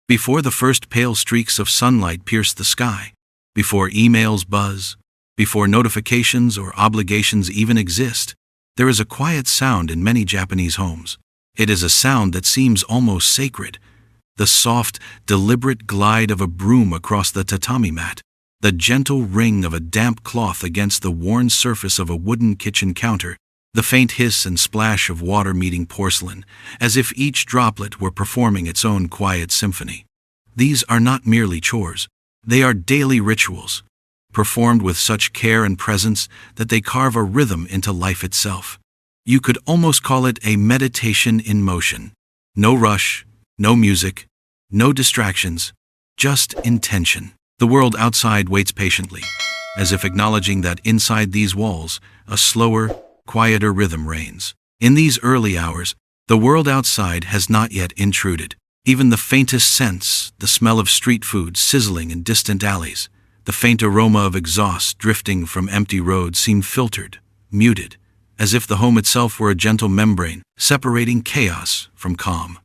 Before the first pale streaks of sunlight pierce the sky, before emails buzz, before notifications or obligations even exist, there is a quiet sound in many Japanese homes. It is a sound that seems almost sacred. The soft, deliberate glide of a broom across the tatami mat, the gentle ring of a damp cloth against the worn surface of a wooden kitchen counter, the faint hiss and splash of water meeting porcelain, as if each droplet were performing its own quiet symphony. These are not merely chores. They are daily rituals, performed with such care and presence that they carve a rhythm into life itself. You could almost call it a meditation in motion. No rush, no music, no distractions, just intention. The world outside waits patiently, as if acknowledging that inside these walls, a slower, quieter rhythm reigns. In these early hours, the world outside has not yet intruded. Even the faintest sense, the smell of street food sizzling in distant alleys, the faint aroma of exhaust drifting from empty roads seem filtered, muted, as if the home itself were a gentle membrane separating chaos from calm.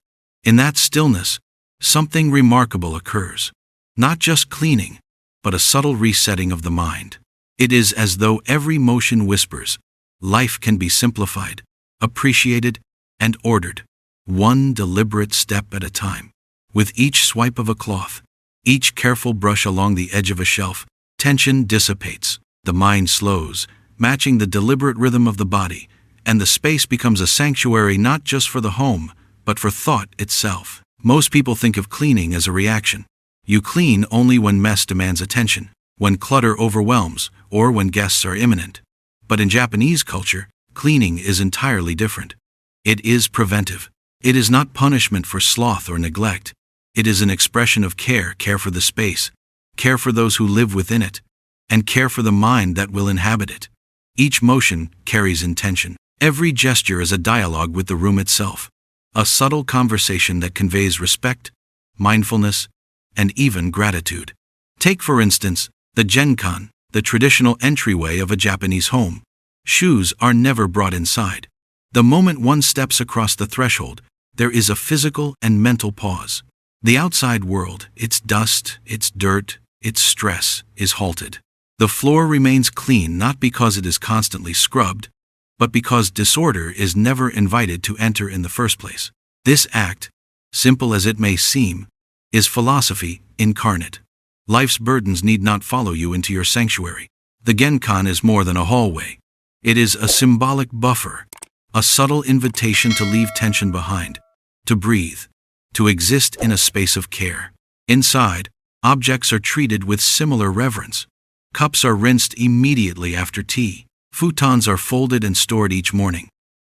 In that stillness, something remarkable occurs. Not just cleaning, but a subtle resetting of the mind. It is as though every motion whispers, life can be simplified, appreciated, and ordered, one deliberate step at a time. With each swipe of a cloth, each careful brush along the edge of a shelf, tension dissipates, the mind slows, matching the deliberate rhythm of the body, and the space becomes a sanctuary not just for the home, but for thought itself. Most people think of cleaning as a reaction. You clean only when mess demands attention, when clutter overwhelms, or when guests are imminent. But in Japanese culture, cleaning is entirely different. It is preventive. It is not punishment for sloth or neglect. It is an expression of care for the space, care for those who live within it, and care for the mind that will inhabit it. Each motion carries intention. Every gesture is a dialogue with the room itself, a subtle conversation that conveys respect, mindfulness, and even gratitude. Take, for instance, the genkan, the traditional entryway of a Japanese home. Shoes are never brought inside. The moment one steps across the threshold, there is a physical and mental pause. The outside world, its dust, its dirt, its stress, is halted. The floor remains clean not because it is constantly scrubbed, but because disorder is never invited to enter in the first place. This act, simple as it may seem, is philosophy incarnate. Life's burdens need not follow you into your sanctuary. The genkan is more than a hallway. It is a symbolic buffer, a subtle invitation to leave tension behind, to breathe, to exist in a space of care. Inside, objects are treated with similar reverence. Cups are rinsed immediately after tea. Futons are folded and stored each morning,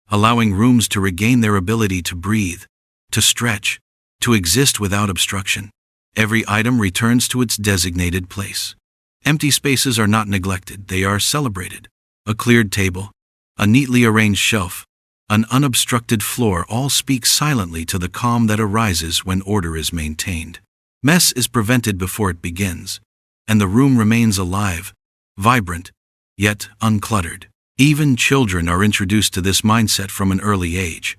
allowing rooms to regain their ability to breathe, to stretch, to exist without obstruction. Every item returns to its designated place. Empty spaces are not neglected, they are celebrated. A cleared table, a neatly arranged shelf, an unobstructed floor all speak silently to the calm that arises when order is maintained. Mess is prevented before it begins, and the room remains alive, vibrant, yet uncluttered. Even children are introduced to this mindset from an early age.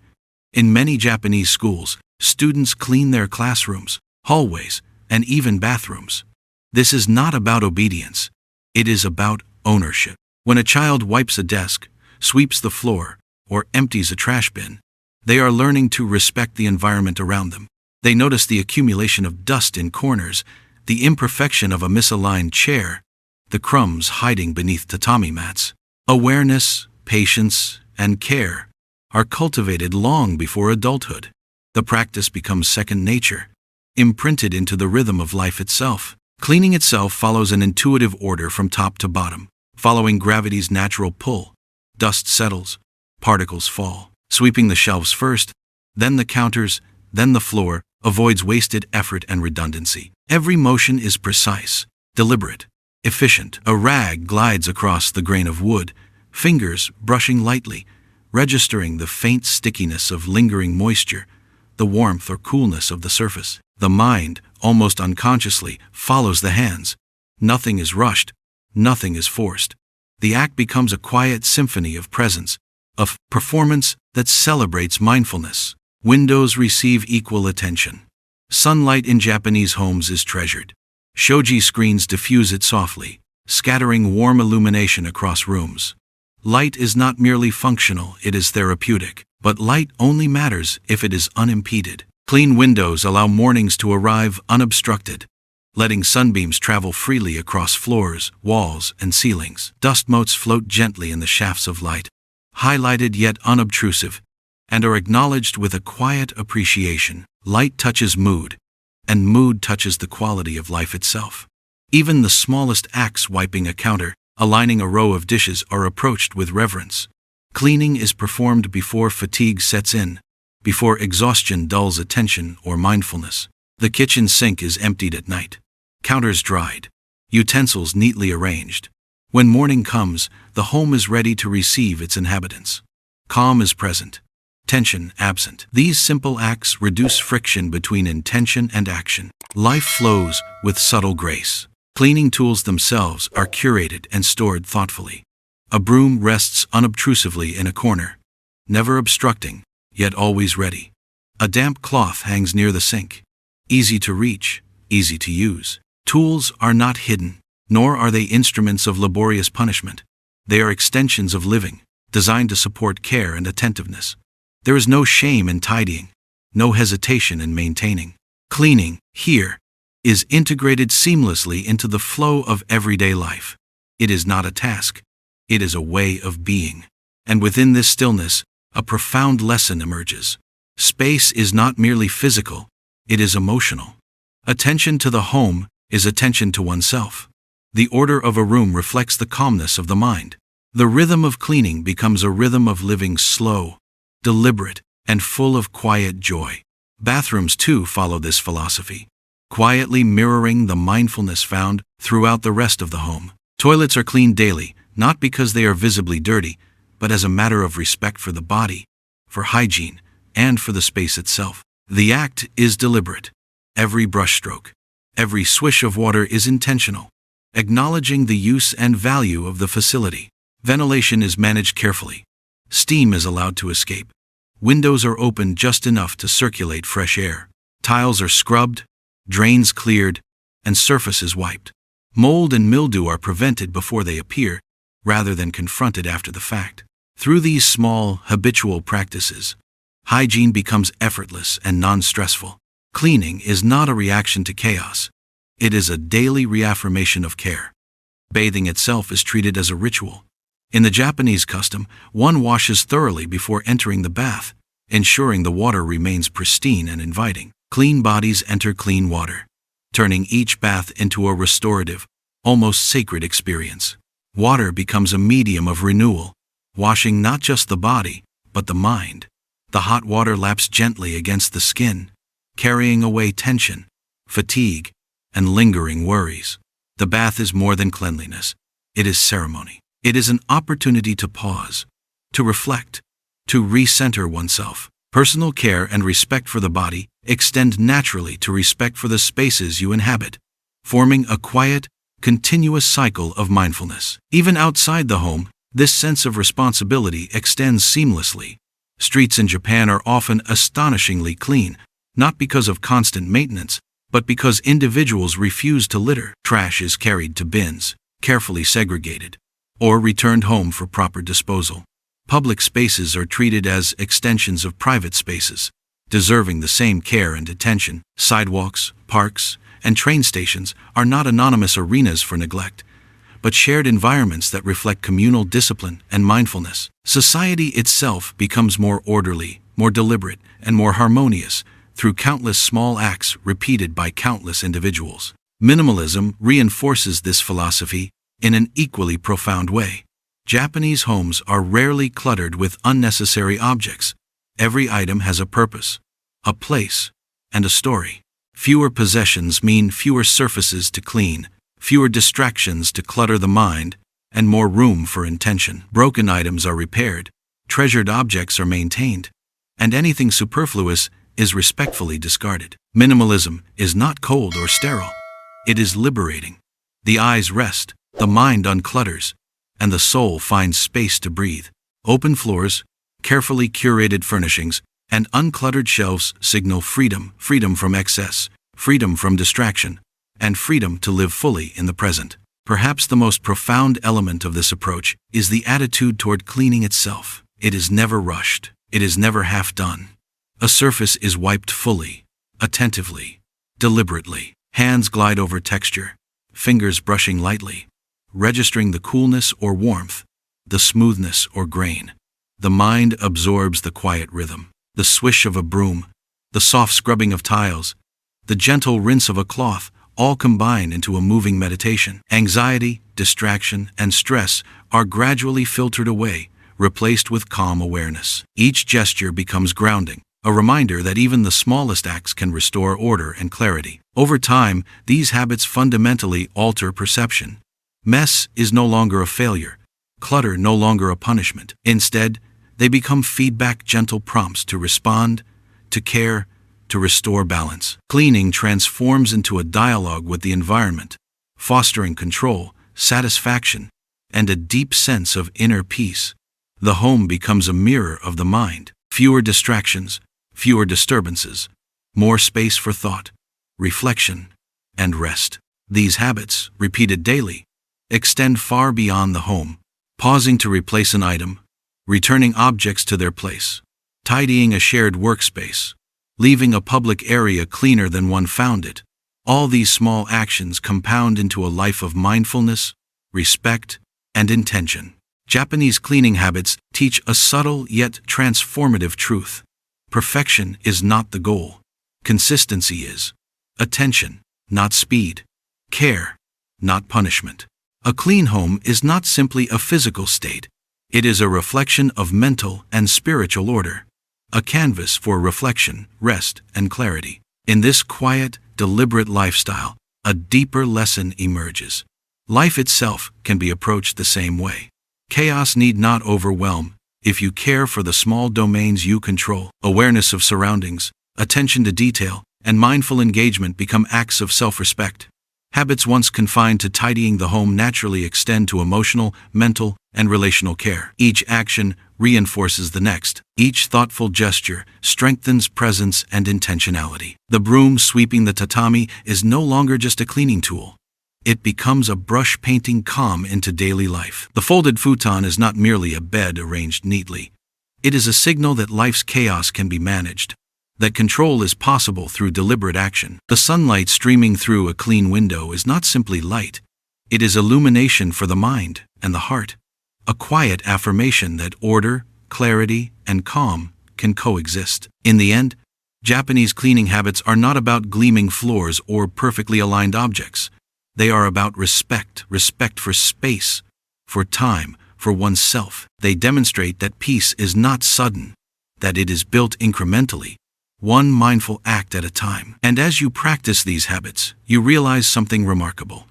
In many Japanese schools, students clean their classrooms, hallways, and even bathrooms. This is not about obedience. It is about ownership. When a child wipes a desk, sweeps the floor, or empties a trash bin, they are learning to respect the environment around them. They notice the accumulation of dust in corners, the imperfection of a misaligned chair, the crumbs hiding beneath tatami mats. Awareness, patience, and care are cultivated long before adulthood. The practice becomes second nature, imprinted into the rhythm of life itself. Cleaning itself follows an intuitive order from top to bottom, following gravity's natural pull. Dust settles, particles fall. Sweeping the shelves first, then the counters, then the floor, avoids wasted effort and redundancy. Every motion is precise, deliberate, efficient. A rag glides across the grain of wood, fingers brushing lightly, registering the faint stickiness of lingering moisture, the warmth or coolness of the surface. The mind, almost unconsciously, follows the hands. Nothing is rushed, nothing is forced. The act becomes a quiet symphony of presence, of performance that celebrates mindfulness. Windows receive equal attention. Sunlight in Japanese homes is treasured. Shoji screens diffuse it softly, scattering warm illumination across rooms. Light is not merely functional, it is therapeutic, but light only matters if it is unimpeded. Clean windows allow mornings to arrive unobstructed, letting sunbeams travel freely across floors, walls, and ceilings. Dust motes float gently in the shafts of light, highlighted yet unobtrusive, and are acknowledged with a quiet appreciation. Light touches mood, and mood touches the quality of life itself. Even the smallest acts, wiping a counter, aligning a row of dishes, are approached with reverence. Cleaning is performed before fatigue sets in, before exhaustion dulls attention or mindfulness. The kitchen sink is emptied at night, counters dried, utensils neatly arranged. When morning comes, the home is ready to receive its inhabitants. Calm is present, tension absent. These simple acts reduce friction between intention and action. Life flows with subtle grace. Cleaning tools themselves are curated and stored thoughtfully. A broom rests unobtrusively in a corner, never obstructing, yet always ready. A damp cloth hangs near the sink, easy to reach, easy to use. Tools are not hidden, nor are they instruments of laborious punishment. They are extensions of living, designed to support care and attentiveness. There is no shame in tidying, no hesitation in maintaining. Cleaning, here, is integrated seamlessly into the flow of everyday life. It is not a task, it is a way of being. And within this stillness, a profound lesson emerges. Space is not merely physical, it is emotional. Attention to the home is attention to oneself. The order of a room reflects the calmness of the mind. The rhythm of cleaning becomes a rhythm of living slow, deliberate, and full of quiet joy. Bathrooms too follow this philosophy, quietly mirroring the mindfulness found throughout the rest of the home. Toilets are cleaned daily, not because they are visibly dirty, but as a matter of respect for the body, for hygiene, and for the space itself. The act is deliberate. Every brushstroke, every swish of water is intentional, acknowledging the use and value of the facility. Ventilation is managed carefully. Steam is allowed to escape. Windows are opened just enough to circulate fresh air. Tiles are scrubbed, drains cleared, and surfaces wiped. Mold and mildew are prevented before they appear, rather than confronted after the fact. Through these small, habitual practices, hygiene becomes effortless and non-stressful. Cleaning is not a reaction to chaos. It is a daily reaffirmation of care. Bathing itself is treated as a ritual. In the Japanese custom, one washes thoroughly before entering the bath, ensuring the water remains pristine and inviting. Clean bodies enter clean water, turning each bath into a restorative, almost sacred experience. Water becomes a medium of renewal, washing not just the body, but the mind. The hot water laps gently against the skin, carrying away tension, fatigue, and lingering worries. The bath is more than cleanliness. It is ceremony. It is an opportunity to pause, to reflect, to recenter oneself. Personal care and respect for the body extend naturally to respect for the spaces you inhabit, forming a quiet, continuous cycle of mindfulness. Even outside the home, this sense of responsibility extends seamlessly. Streets in Japan are often astonishingly clean, not because of constant maintenance, but because individuals refuse to litter. Trash is carried to bins, carefully segregated, or returned home for proper disposal. Public spaces are treated as extensions of private spaces, deserving the same care and attention. Sidewalks, parks, and train stations are not anonymous arenas for neglect, but shared environments that reflect communal discipline and mindfulness. Society itself becomes more orderly, more deliberate, and more harmonious through countless small acts repeated by countless individuals. Minimalism reinforces this philosophy in an equally profound way. Japanese homes are rarely cluttered with unnecessary objects. Every item has a purpose, a place, and a story. Fewer possessions mean fewer surfaces to clean, fewer distractions to clutter the mind, and more room for intention. Broken items are repaired, treasured objects are maintained, and anything superfluous is respectfully discarded. Minimalism is not cold or sterile. It is liberating. The eyes rest, the mind unclutters, and the soul finds space to breathe. Open floors, carefully curated furnishings, And uncluttered shelves signal freedom, freedom from excess, freedom from distraction, and freedom to live fully in the present. Perhaps the most profound element of this approach is the attitude toward cleaning itself. It is never rushed. It is never half done. A surface is wiped fully, attentively, deliberately. Hands glide over texture, fingers brushing lightly, registering the coolness or warmth, the smoothness or grain. The mind absorbs the quiet rhythm, the swish of a broom, the soft scrubbing of tiles, the gentle rinse of a cloth, all combine into a moving meditation. Anxiety, distraction, and stress are gradually filtered away, replaced with calm awareness. Each gesture becomes grounding, a reminder that even the smallest acts can restore order and clarity. Over time, these habits fundamentally alter perception. Mess is no longer a failure, clutter no longer a punishment. Instead, they become feedback, gentle prompts to respond, to care, to restore balance. Cleaning transforms into a dialogue with the environment, fostering control, satisfaction, and a deep sense of inner peace. The home becomes a mirror of the mind. Fewer distractions, fewer disturbances, more space for thought, reflection, and rest. These habits, repeated daily, extend far beyond the home. Pausing to replace an item, returning objects to their place, tidying a shared workspace, leaving a public area cleaner than one found it. All these small actions compound into a life of mindfulness, respect, and intention. Japanese cleaning habits teach a subtle yet transformative truth. Perfection is not the goal. Consistency is. Attention, not speed. Care, not punishment. A clean home is not simply a physical state. It is a reflection of mental and spiritual order, a canvas for reflection, rest, and clarity. In this quiet, deliberate lifestyle, a deeper lesson emerges. Life itself can be approached the same way. Chaos need not overwhelm if you care for the small domains you control. Awareness of surroundings, attention to detail, and mindful engagement become acts of self-respect. Habits once confined to tidying the home naturally extend to emotional, mental, and relational care. Each action reinforces the next. Each thoughtful gesture strengthens presence and intentionality. The broom sweeping the tatami is no longer just a cleaning tool. It becomes a brush painting calm into daily life. The folded futon is not merely a bed arranged neatly. It is a signal that life's chaos can be managed, that control is possible through deliberate action. The sunlight streaming through a clean window is not simply light. It is illumination for the mind and the heart, a quiet affirmation that order, clarity, and calm can coexist. In the end, Japanese cleaning habits are not about gleaming floors or perfectly aligned objects. They are about respect for space, for time, for oneself. They demonstrate that peace is not sudden, that it is built incrementally, one mindful act at a time. And as you practice these habits, you realize something remarkable.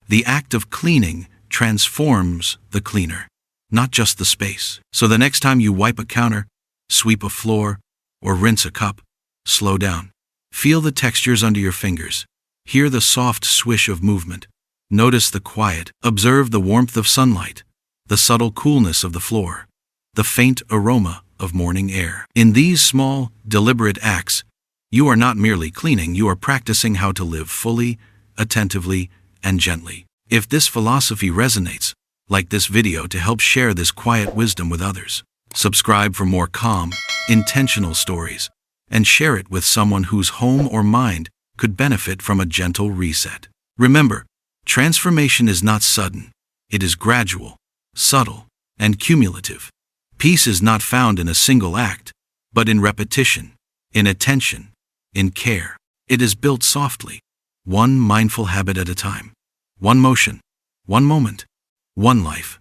The act of cleaning transforms the cleaner, not just the space. So the next time you wipe a counter, sweep a floor, or rinse a cup, slow down. Feel the textures under your fingers. Hear the soft swish of movement. Notice the quiet. Observe the warmth of sunlight, the subtle coolness of the floor, the faint aroma of morning air. In these small, deliberate acts, you are not merely cleaning, you are practicing how to live fully, attentively, and gently. If this philosophy resonates, like this video to help share this quiet wisdom with others. Subscribe for more calm, intentional stories, and share it with someone whose home or mind could benefit from a gentle reset. Remember, transformation is not sudden. It is gradual, subtle, and cumulative. Peace is not found in a single act, but in repetition, in attention, in care. It is built softly, one mindful habit at a time. One motion, one moment, one life.